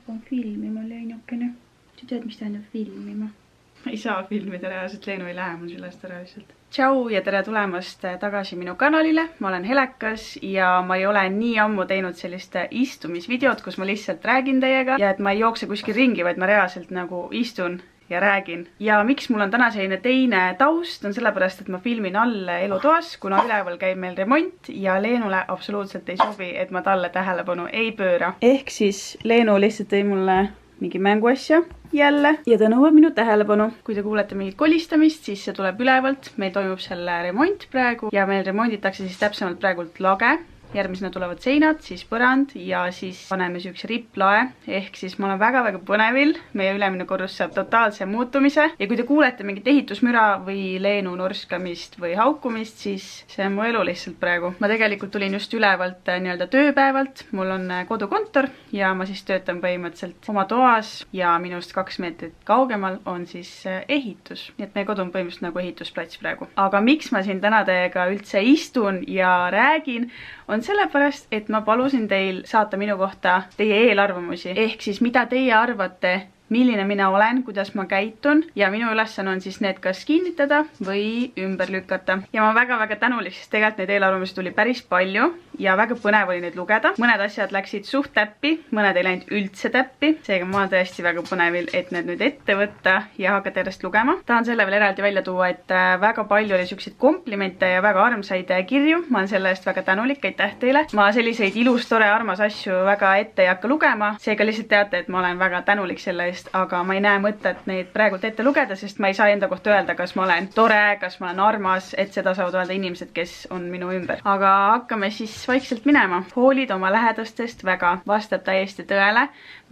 hakkan filmima, Leenukene. Sa tead, mis tähendab filmima? Ma ei saa filmida reaalselt, Leenu ei lähe mul sellest ära lihtsalt. Tšau ja tere tulemast tagasi minu kanalile. Ma olen Helekas ja ma ei ole nii ammu teinud sellist istumisvideot, kus ma lihtsalt räägin teiega ja et ma ei jookse kuskil ringi, vaid ma reaalselt nagu istun ja räägin. Ja miks mul on täna selline teine taust, on sellepärast, et ma filmin all elutoas, kuna üleval käib meil remont ja Leenule absoluutselt ei sobi, et ma talle tähelepanu ei pööra. Ehk siis Leenu lihtsalt tõi mulle mingi mänguasja jälle ja ta nõuab minu tähelepanu. Kui te kuulete mingit kolistamist, siis see tuleb ülevalt. Meil toimub selle remont praegu ja meil remonditakse siis täpsemalt praegult lage. Järgmisena tulevad seinad, siis põrand ja siis paneme süükse ripplae. Ehk siis ma olen väga-väga põnevil. Meie ülemine korrus saab totaalse muutumise. Ja kui te kuulete mingit ehitusmüra või Leenu norskamist või haukumist, siis see on mu elu lihtsalt praegu. Ma tegelikult tulin just ülevalt nii-öelda tööpäevalt. Mul on kodukontor ja ma siis töötan põhimõtteliselt oma toas ja minust 2 meetrit kaugemal on siis ehitus. Nii et meie kodu on põhimõtteliselt nagu ehitusplats praegu. Aga miks ma siin täna teiega üldse istun ja räägin, on sellepärast, et ma palusin teil saata minu kohta teie eelarvamusi. Ehk siis mida teie arvate, milline mina olen, kuidas ma käitun ja minu ülesanne on siis need kas kinnitada või ümber lükata. Ja ma väga-väga tänulik, sest tegelikult neid eelarvamusi tuli päris palju ja väga põnev oli neid lugeda. Mõned asjad läksid suht täppi, mõned ei läinud üldse täppi. Seega ma olen tõesti väga põnevil, et need nüüd ette võtta ja hakata järjest lugema. Tahan selle veel eraldi välja tuua, et väga palju oli selliseid komplimente ja väga armsaid kirju. Ma olen selle eest väga tänulik, aitäh teile. Ma selliseid ilus, tore, armas asju väga ette ei hakka lugema. Seega lihtsalt teate, et ma olen väga tänulik selle eest, aga ma ei näe mõtet neid praegult ette lugeda, sest ma ei saa enda kohta öelda, kas ma olen tore, kas ma olen armas, et seda saavad öelda inimesed, kes on minu ümber. Aga hakkame siis vaikselt minema. Hoolid oma lähedastest väga, vastab täiesti tõele.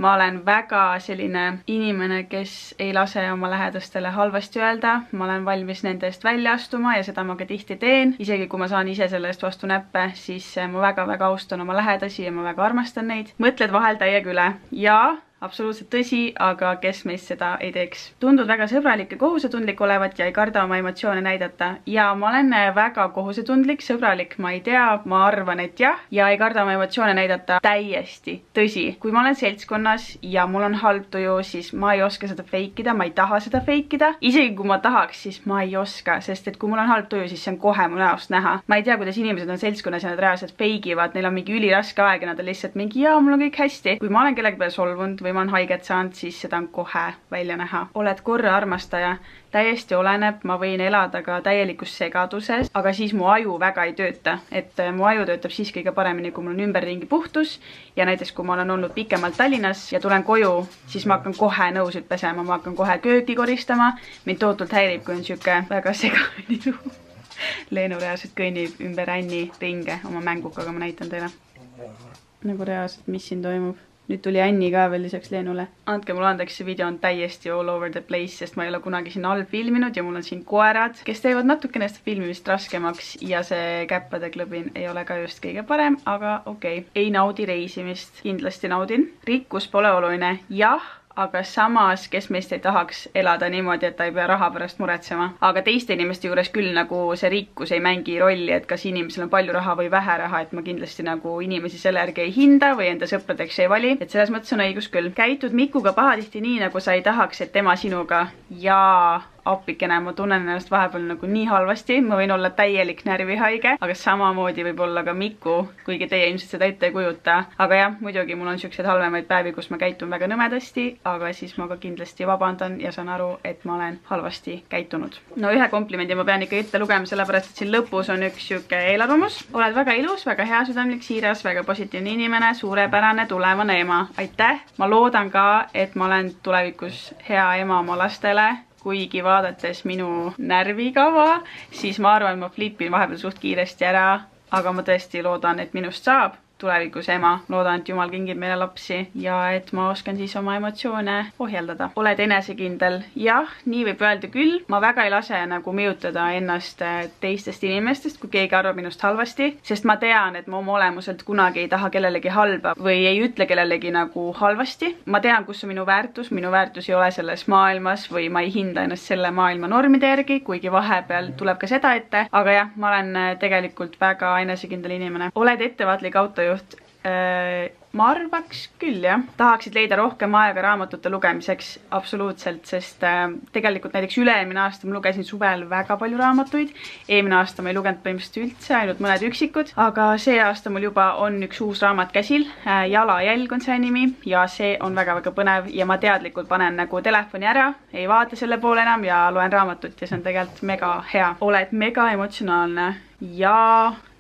Ma olen väga selline inimene, kes ei lase oma lähedastele halvasti öelda. Ma olen valmis nende eest välja astuma ja seda ma ka tihti teen. Isegi kui ma saan ise selle eest vastu näppe, siis ma väga-väga austan oma lähedasi ja ma väga armastan neid. Mõtled vahel täiega üle ja absoluutselt tõsi, aga kes meist seda ei teeks. Tundud väga sõbralik ja kohusetundlik olevat ja ei karda oma emotsioone näidata. Ja ma olen väga kohusetundlik, sõbralik, ma ei tea, ma arvan, et jah. Ja ei karda oma emotsioone näidata täiesti. Tõsi, kui ma olen seltskonnas ja mul on halb tuju, siis ma ei oska seda feikida, ma ei taha seda feikida. Isegi kui ma tahaks, siis ma ei oska, sest et kui mul on halb tuju, siis see on kohe mu näost näha. Ma ei tea, kuidas inimesed on seltskonnas ja nad reaalselt feigivad, neil on mingi üliraske aeg ja nad on lihtsalt mingi, jaa, mul on kõik hästi. Kui ma olen kellegi peale solvunud või ma olen haiget saanud, siis seda on kohe välja näha. Oled korra armastaja, täiesti oleneb, ma võin elada ka täielikus segaduses, aga siis mu aju väga ei tööta. Et mu aju töötab siis kõige paremini, kui mul on ümberringi puhtus ja näiteks kui ma olen olnud pikemalt Tallinnas ja tulen koju, siis ma hakkan kohe nõusid pesema, ma hakkan kohe kööki koristama. Mind tootult häirib, kui on siuke väga segamini ruum. Leenu reaalselt kõnnib ümber Anni ringe oma mängukaga, ma näitan teile. Nagu reaalselt, mis siin toimub. Nüüd tuli Anni ka veel lisaks Leenule. Andke mulle andeks, see video on täiesti all over the place, sest ma ei ole kunagi siin all filminud ja mul on siin koerad, kes teevad natukene seda filmimist raskemaks ja see käppade klõbin ei ole ka just kõige parem, aga okei. Ei naudi reisimist, kindlasti naudin. Rikkus pole oluline, jah. Aga samas, kes meist ei tahaks elada niimoodi, et ta ei pea raha pärast muretsema. Aga teiste inimeste juures küll nagu see rikkus ei mängi rolli, et kas inimesel on palju raha või vähe raha, et ma kindlasti nagu inimesi selle järgi ei hinda või enda sõpradeks ei vali. Et selles mõttes on õigus küll. Käitud Mikuga pahatihti nii, nagu sa ei tahaks, et tema sinuga ja appikene, ma tunnen ennast vahepeal nagu nii halvasti, ma võin olla täielik närvihaige, aga samamoodi võib olla ka Miku, kuigi teie ilmselt seda ette ei kujuta. Aga jah, muidugi mul on siuksed halvemaid päevi, kus ma käitun väga nõmedasti, aga siis ma ka kindlasti vabandan ja saan aru, et ma olen halvasti käitunud. No ühe komplimendi ma pean ikka ette lugema, sellepärast et siin lõpus on üks siuke eelarvamus. Oled väga ilus, väga hea südamlik, siiras, väga positiivne inimene, suurepärane tulevane ema. Aitäh! Ma loodan ka, et ma olen tulevikus hea ema oma lastele. Kuigi vaadates minu närvikava, siis ma arvan, et ma flipin vahepeal suht kiiresti ära, aga ma tõesti loodan, et minust saab tulevikus ema. Loodan, et Jumal kingib meile lapsi ja et ma oskan siis oma emotsioone ohjeldada. Oled enesekindel? Jah, nii võib öelda küll. Ma väga ei lase nagu mõjutada ennast teistest inimestest, kui keegi arvab minust halvasti, sest ma tean, et ma oma olemuselt kunagi ei taha kellelegi halba või ei ütle kellelegi nagu halvasti. Ma tean, kus on minu väärtus. Minu väärtus ei ole selles maailmas või ma ei hinda ennast selle maailma normide järgi, kuigi vahepeal tuleb ka seda ette. Aga jah, ma olen tegelikult väga enesekindel inimene. Oled ettevaatlik autojuht? ma arvaks küll, jah. Tahaksid leida rohkem aega raamatute lugemiseks absoluutselt, sest tegelikult näiteks üle-eelmine aasta ma lugesin suvel väga palju raamatuid. Eelmine aasta ma ei lugenud põhimõtteliselt üldse, ainult mõned üksikud, aga see aasta mul juba on üks uus raamat käsil. Jalajälg on see nimi ja see on väga-väga põnev ja ma teadlikult panen nagu telefoni ära, ei vaata selle poole enam ja loen raamatut ja see on tegelikult mega hea. Oled mega emotsionaalne ja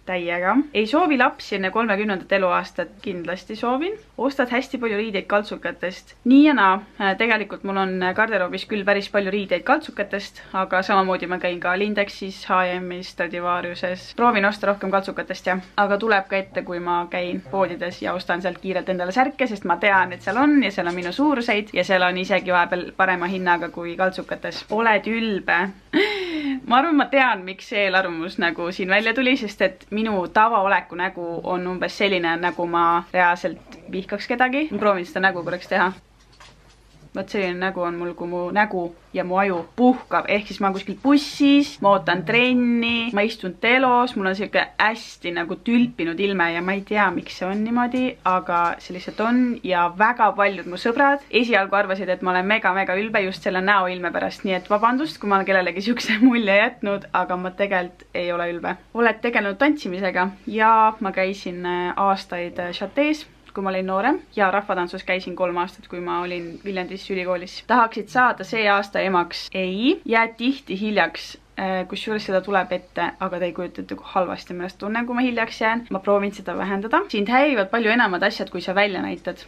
täiega. Ei soovi lapsi enne 30. eluaastat, kindlasti soovin. Ostad hästi palju riideid kaltsukatest. Nii ja naa, tegelikult mul on garderoobis küll päris palju riideid kaltsukatest, aga samamoodi ma käin ka Lindexis, H&M-is, Stradivariuses. Proovin osta rohkem kaltsukatest, jah. Aga tuleb ka ette, kui ma käin poodides ja ostan sealt kiirelt endale särke, sest ma tean, et seal on ja seal on minu suuruseid ja seal on isegi vahepeal parema hinnaga kui kaltsukates. Oled ülbe. Ma arvan, ma tean, miks see eelarvamus nagu siin välja tuli, sest et minu tavaoleku nägu on umbes selline, nagu ma reaalselt vihkaks kedagi. Ma proovin seda nägu korraks teha. Vaat selline nägu on mul, kui mu nägu ja mu aju puhkab. Ehk siis ma olen kuskil bussis, ma ootan trenni, ma istun telos, mul on selline hästi nagu tülpinud ilme ja ma ei tea, miks see on niimoodi, aga see lihtsalt on ja väga paljud mu sõbrad esialgu arvasid, et ma olen mega-mega ülbe just selle näoilme pärast, nii et vabandust, kui ma olen kellelegi siukse mulje jätnud, aga ma tegelikult ei ole ülbe. Oled tegelenud tantsimisega ja ma käisin aastaid Chatees, kui ma olin noorem ja rahvatantsus käisin 3 aastat, kui ma olin Viljandis ülikoolis. Tahaksid saada see aasta emaks? Ei. Jääd tihti hiljaks, kusjuures seda tuleb ette, aga te ei kujutate, kui halvasti ma ennast tunnen, kui ma hiljaks jään. Ma proovin seda vähendada. Sind häirivad palju enamad asjad, kui sa välja näitad.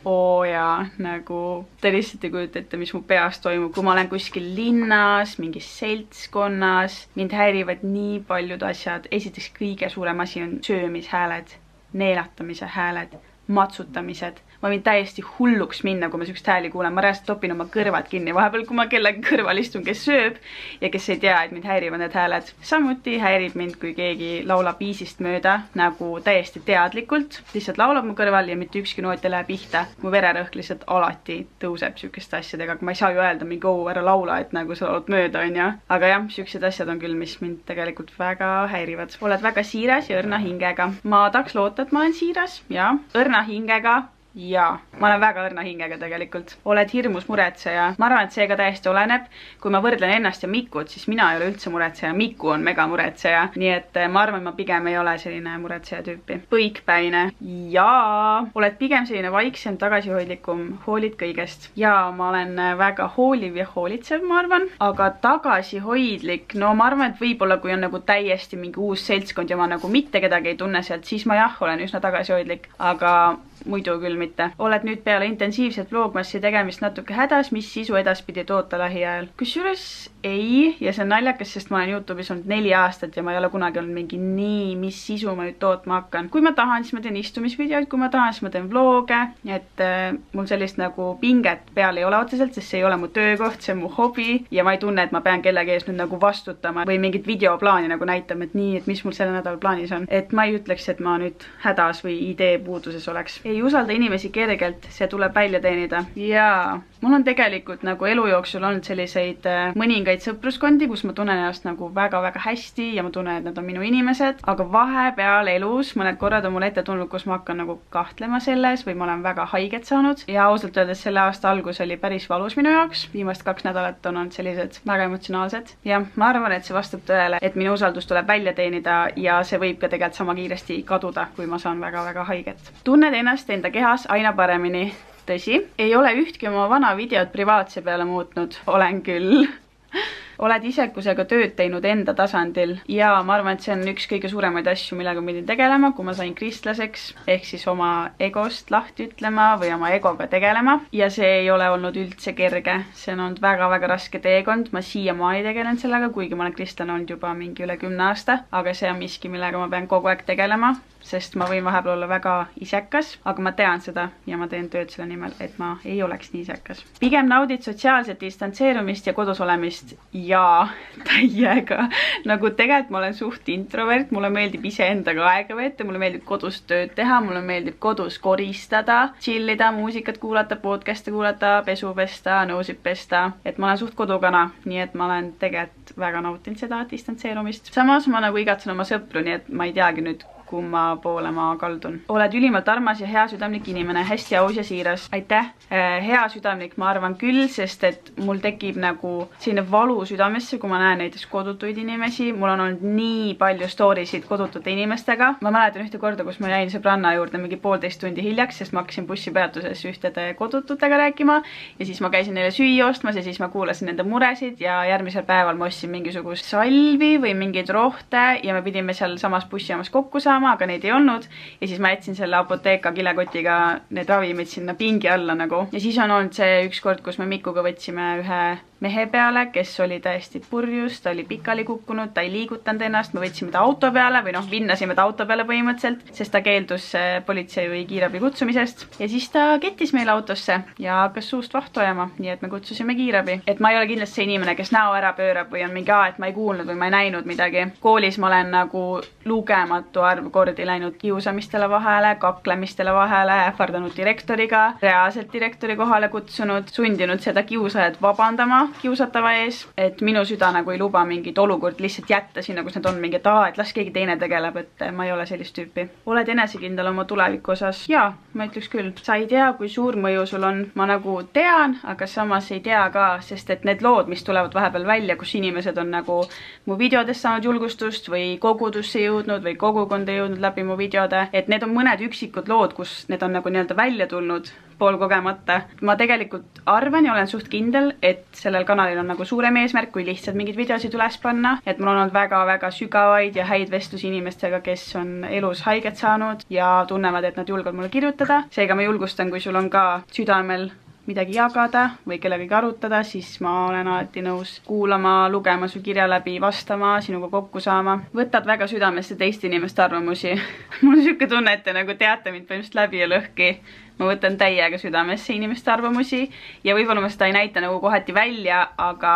Ja nagu te lihtsalt ei kujuta ette, mis mu peas toimub. Kui ma olen kuskil linnas, mingis seltskonnas, mind häirivad nii paljud asjad. Esiteks kõige suurem asi on söömishääled, neelatamise hääled, matsutamised. Ma võin täiesti hulluks minna, kui ma sükst hääli kuulen. Ma reaalselt topin oma kõrvad kinni vahepeal, kui ma kellegi kõrval istun, kes sööb ja kes ei tea, et mind häirivad need hääled. Samuti häirib mind, kui keegi laulab viisist mööda, nagu täiesti teadlikult. Lihtsalt laulab mu kõrval ja mitte ükski noot ei lähe pihta. Mu vererõhk lihtsalt alati tõuseb sükeste asjadega, aga ma ei saa ju öelda mingi ära laula, et nagu sa laulad mööda, on ja. Aga jah, süksed asjad on küll, mis mind tegelikult väga häirivad. Oled väga siiras ja õrna hingega. Ma tahaks loota, et ma olen siiras ja õrna hingega. Jaa, ma olen väga õrna hingega tegelikult. Oled hirmus muretseja. Ma arvan, et see ka täiesti oleneb. Kui ma võrdlen ennast ja Mikut, siis mina ei ole üldse muretseja. Miku on mega muretseja. Nii et ma arvan, ma pigem ei ole selline muretseja tüüpi. Põikpäine. Jaa. Oled pigem selline vaiksem, tagasihoidlikum. Hoolid kõigest. Jaa, ma olen väga hooliv ja hoolitsev, ma arvan. Aga tagasihoidlik, no ma arvan, et võib-olla kui on nagu täiesti mingi uus seltskond ja ma nagu mitte kedagi ei tunne sealt, siis ma jah, olen üsna tagasihoidlik. Aga muidu küll mitte. Oled nüüd peale intensiivset vlogmassi tegemist natuke hädas, mis sisu edaspidi toota lähiajal? Kusjuures ei, ja see on naljakas, sest ma olen YouTube'is olnud 4 aastat ja ma ei ole kunagi olnud mingi nii, mis sisu ma nüüd tootma hakkan. Kui ma tahan, siis ma teen istumisvideoid, kui ma tahan, siis ma teen vloge, et mul sellist nagu pinget peal ei ole otseselt, sest see ei ole mu töökoht, see on mu hobi ja ma ei tunne, et ma pean kellegi ees nüüd nagu vastutama või mingit videoplaani nagu näitama, et nii, et mis mul selle nädal plaanis on. Et ma ei ütleks, et ma nüüd hädas või idee puuduses oleks. Ei usalda inimesi kergelt, see tuleb välja teenida. Ja mul on tegelikult nagu elu jooksul olnud selliseid mõningaid sõpruskondi, kus ma tunnen ennast nagu väga-väga hästi ja ma tunnen, et nad on minu inimesed, aga vahepeal elus mõned korrad on mul ette tulnud, kus ma hakkan nagu kahtlema selles või ma olen väga haiget saanud ja ausalt öeldes selle aasta algus oli päris valus minu jaoks. Viimast 2 nädalat on olnud sellised väga emotsionaalsed ja ma arvan, et see vastab tõele, et minu usaldus tuleb välja teenida ja see võib ka tegelikult sama kiiresti kaduda, kui ma saan väga-väga haiget. Tunned ennast enda kehas aina paremini. Tõsi, ei ole ühtki oma vana videot privaatse peale muutnud. Olen küll. Oled isekusega tööd teinud enda tasandil ja ma arvan, et see on üks kõige suuremaid asju, millega ma pidin tegelema, kui ma sain kristlaseks, ehk siis oma egost lahti ütlema või oma egoga tegelema ja see ei ole olnud üldse kerge. See on olnud väga-väga raske teekond, ma siiamaani tegelen sellega, kuigi ma olen kristlane olnud juba mingi üle 10 aasta, aga see on miski, millega ma pean kogu aeg tegelema, sest ma võin vahepeal olla väga isekas, aga ma tean seda ja ma teen tööd selle nimel, et ma ei oleks nii isekas. Pigem naudid sotsiaalset distantseerumist ja kodus olemist ja täiega. Nagu tegelikult ma olen suht introvert, mulle meeldib iseendaga aega veeta, mulle meeldib kodus tööd teha, mulle meeldib kodus koristada, chillida, muusikat kuulata, podcast'e kuulata, pesu pesta, nõusid pesta, et ma olen suht kodukana, nii et ma olen tegelikult väga nautinud seda distantseerumist. Samas ma nagu igatsen oma sõpru, nii et ma ei teagi nüüd, kumma poole ma kaldun. Oled ülimalt armas ja hea südamlik inimene, hästi aus ja siiras. Aitäh! Hea südamlik ma arvan küll, sest et mul tekib nagu selline valu südamesse, kui ma näen näiteks kodutuid inimesi. Mul on olnud nii palju storysid kodutute inimestega. Ma mäletan ühte korda, kus ma jäin sõbranna juurde mingi 1,5 tundi hiljaks, sest ma hakkasin bussipeatuses ühtede kodututega rääkima ja siis ma käisin neile süüa ostmas ja siis ma kuulasin nende muresid ja järgmisel päeval ma ostsin mingisugust salvi või mingeid rohte ja me pidime seal samas bussijaamas kokku saama, aga neid ei olnud. Ja siis ma jätsin selle apoteeka kilekotiga need ravimid sinna pingi alla nagu. Ja siis on olnud see üks kord, kus me Mikuga võtsime ühe mehe peale, kes oli täiesti purjus, ta oli pikali kukkunud, ta ei liigutanud ennast, me võtsime ta auto peale või noh, vinnasime ta auto peale põhimõtteliselt, sest ta keeldus politsei või kiirabi kutsumisest. Ja siis ta kettis meile autosse ja hakkas suust vahtu ajama, nii et me kutsusime kiirabi. Et ma ei ole kindlasti see inimene, kes näo ära pöörab või on mingi et ma ei kuulnud või ma ei näinud midagi. Koolis ma olen nagu lugematu arv kordi läinud kiusamistele vahele, kaklemistele vahele, ähvardanud direktoriga, reaalselt direktori kohale kutsunud, sundinud seda kiusajat vabandama kiusatava ees, et minu süda nagu ei luba mingit olukord lihtsalt jätta sinna, kus need on mingi, et las keegi teine tegeleb, et ma ei ole sellist tüüpi. Oled enesekindel oma tuleviku osas? Jaa, ma ütleks küll. Sa ei tea, kui suur mõju sul on. Ma nagu tean, aga samas ei tea ka, sest et need lood, mis tulevad vahepeal välja, kus inimesed on nagu mu videodest saanud julgustust või kogudusse jõudnud või kogukonda jõudnud läbi mu videode, et need on mõned üksikud lood, kus need on nagu nii-öelda välja tulnud poolkogemata. Ma tegelikult arvan ja olen suht kindel, et sellel kanalil on nagu suurem eesmärk, kui lihtsalt mingeid videosid üles panna. Et mul on olnud väga-väga sügavaid ja häid vestlusi inimestega, kes on elus haiget saanud ja tunnevad, et nad julgevad mulle kirjutada. Seega ma julgustan, kui sul on ka südamel midagi jagada või kellegagi arutada, siis ma olen alati nõus kuulama, lugema su kirja läbi, vastama, sinuga kokku saama. Võtad väga südamesse teiste inimeste arvamusi. Mul on siuke tunne, et te nagu teate mind põhimõtteliselt läbi ja lõhki. Ma võtan täiega südamesse inimeste arvamusi ja võib-olla ma seda ei näita nagu kohati välja, aga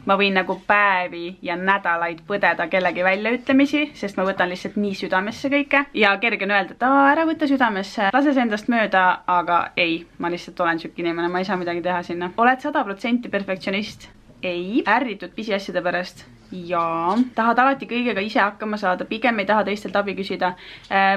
ma võin nagu päevi ja nädalaid põdeda kellegi väljaütlemisi, sest ma võtan lihtsalt nii südamesse kõike ja kerge on öelda, et ära võtta südamesse, lase see endast mööda, aga ei, ma lihtsalt olen siuke inimene, ma ei saa midagi teha sinna. Oled 100% perfektsionist? Ei. Ärritud pisiasjade pärast? Jaa. Tahad alati kõigega ise hakkama saada, pigem ei taha teistelt abi küsida.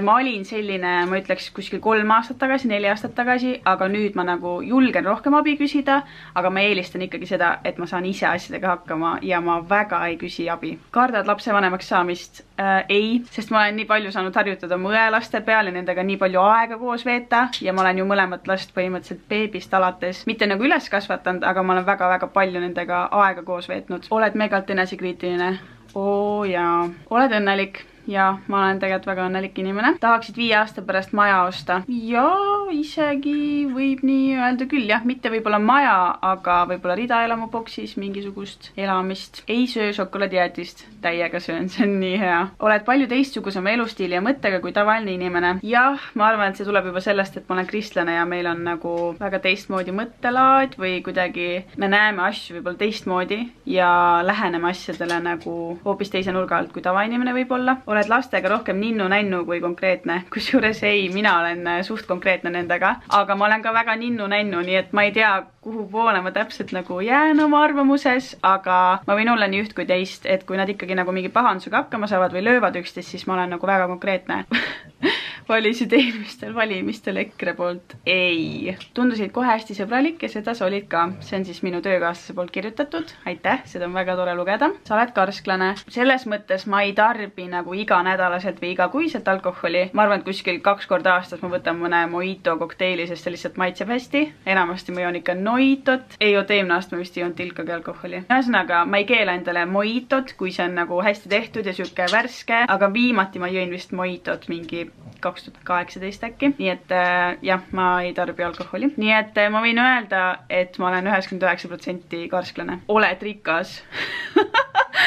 Ma olin selline, ma ütleks kuskil 3 aastat tagasi, 4 aastat tagasi, aga nüüd ma nagu julgen rohkem abi küsida, aga ma eelistan ikkagi seda, et ma saan ise asjadega hakkama ja ma väga ei küsi abi. Kardad lapsevanemaks saamist? Ei, sest ma olen nii palju saanud harjutada mu õelaste peal ja nendega nii palju aega koos veeta ja ma olen ju mõlemat last põhimõtteliselt beebist alates, mitte nagu üles kasvatanud, aga ma olen väga-väga palju nendega aega koos veetnud. Oled megalt enesekriitiline? Oo jaa. Oled õnnelik? Ja ma olen tegelikult väga õnnelik inimene. Tahaksid 5 aasta pärast maja osta? Jaa, isegi võib nii öelda küll, jah, mitte võib-olla maja, aga võib-olla ridaelamuboksis mingisugust elamist. Ei söö šokolaadijäätist, täiega söön, see on nii hea. Oled palju teistsugusema elustiili ja mõttega kui tavaline inimene? Jah, ma arvan, et see tuleb juba sellest, et ma olen kristlane ja meil on nagu väga teistmoodi mõttelaad või kuidagi me näeme asju võib-olla teistmoodi ja läheneme asjadele nagu hoopis teise nurga alt kui tavainimene võib-olla. Oled lastega rohkem ninnu-nännu kui konkreetne, kusjuures ei, mina olen suht konkreetne nendega, aga ma olen ka väga ninnu-nännu, nii et ma ei tea, kuhu poole ma täpselt nagu jään oma arvamuses, aga ma võin olla nii üht kui teist, et kui nad ikkagi nagu mingi pahandusega hakkama saavad või löövad üksteist, siis ma olen nagu väga konkreetne. Valisid eelmistel valimistel EKRE poolt? Ei. Tundusid kohe hästi sõbralik ja seda sa olid ka. See on siis minu töökaaslase poolt kirjutatud. Aitäh, seda on väga tore lugeda. Sa oled karsklane. Selles mõttes ma ei tarbi nagu iganädalaselt või igakuiselt alkoholi. Ma arvan, et kuskil 2 korda aastas ma võtan mõne mojito kokteili, sest see lihtsalt maitseb hästi. Enamasti ma joon ikka noitot. Ei oota, eelmine aasta ma vist ei joonud tilkagi alkoholi. Ühesõnaga, ma ei keela endale mojitot, kui see on nagu hästi tehtud ja siuke värske, aga viimati ma jõin vist mojitot mingi 2018 äkki. Nii et jah, ma ei tarbi alkoholi. Nii et ma võin öelda, et ma olen 99% karsklane. Oled rikas?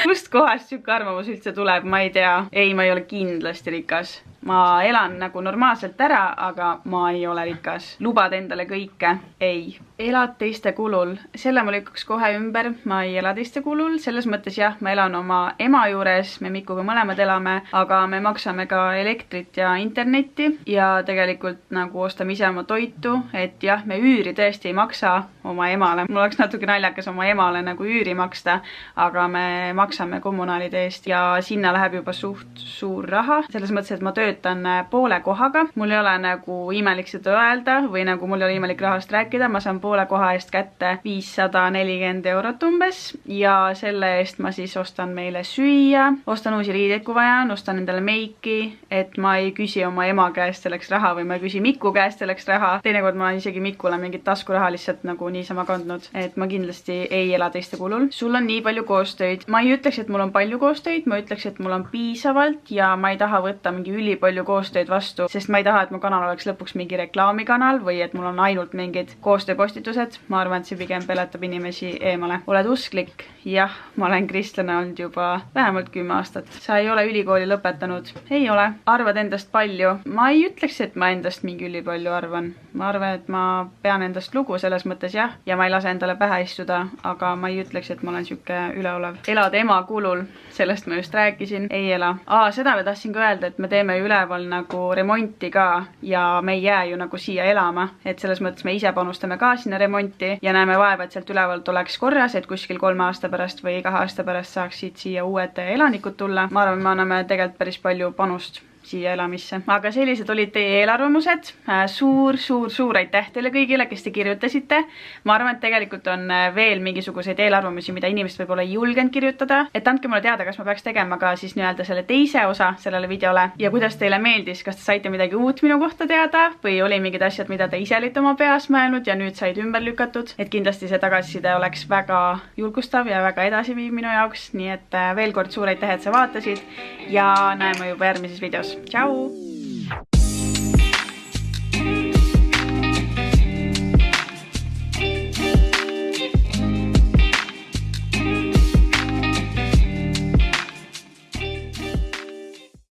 Kust kohast siuke arvamus üldse tuleb, ma ei tea. Ei, ma ei ole kindlasti rikas. Ma elan nagu normaalselt ära, aga ma ei ole rikas. Lubad endale kõike? Ei. elad teiste kulul. Selle ma lükkaks kohe ümber, ma ei ela teiste kulul. Selles mõttes jah, ma elan oma ema juures, me Mikuga mõlemad elame, aga me maksame ka elektrit ja internetti ja tegelikult nagu ostame ise oma toitu, et jah, me üüri tõesti ei maksa oma emale. Mul oleks natuke naljakas oma emale nagu üüri maksta, aga me maksame kommunaalide eest ja sinna läheb juba suht suur raha. Selles mõttes, et ma töötan poole kohaga. Mul ei ole nagu imelik seda öelda või nagu mul ei ole imelik rahast rääkida. Ma saan poole koha eest kätte 540 eurot umbes ja selle eest ma siis ostan meile süüa, ostan uusi riideid, kui vaja on, ostan endale meiki, et ma ei küsi oma ema käest selleks raha või ma ei küsi Miku käest selleks raha. Teinekord ma olen isegi Mikule mingit taskuraha lihtsalt nagu niisama kandnud, et ma kindlasti ei ela teiste kulul. Sul on nii palju koostöid. Ma ei ütleks, et mul on palju koostöid, ma ütleks, et mul on piisavalt ja ma ei taha võtta mingi ülipalju koostöid vastu, sest ma ei taha, et mu kanal oleks lõpuks mingi reklaamikanal või et mul on ainult mingid koostööpostitused. Ma arvan, et see pigem peletab inimesi eemale. Oled usklik? Jah, ma olen kristlane olnud juba vähemalt 10 aastat. Sa ei ole ülikooli lõpetanud? Ei ole. Arvad endast palju? Ma ei ütleks, et ma endast mingi ülipalju arvan. Ma arvan, et ma pean endast lugu selles mõttes jah, ja ma ei lase endale pähe istuda, aga ma ei ütleks, et ma olen siuke üleolev. Elad ema kulul, sellest ma just rääkisin. Ei ela. Seda me tahtsin ka öelda, et me teeme üleval nagu remonti ka ja me ei jää ju nagu siia elama, et selles mõttes me ise panustame ka sinna remonti ja näeme vaeva, et sealt ülevalt oleks korras, et kuskil 3 aasta pärast või 2 aasta pärast saaksid siia uued elanikud tulla. Ma arvan, me anname tegelikult päris palju panust siia elamisse. Aga sellised olid teie eelarvamused. Suur aitäh teile kõigile, kes te kirjutasite. Ma arvan, et tegelikult on veel mingisuguseid eelarvamusi, mida inimesed võib-olla ei julgenud kirjutada. Et andke mulle teada, kas ma peaks tegema ka siis nii-öelda selle teise osa sellele videole ja kuidas teile meeldis, kas te saite midagi uut minu kohta teada või oli mingid asjad, mida te ise olite oma peas mõelnud ja nüüd said ümber lükatud. Et kindlasti see tagasiside oleks väga julgustav ja väga edasiviiv minu jaoks. Nii et veel kord suur aitäh, et sa vaatasid ja näeme juba järgmises videos. Ciao!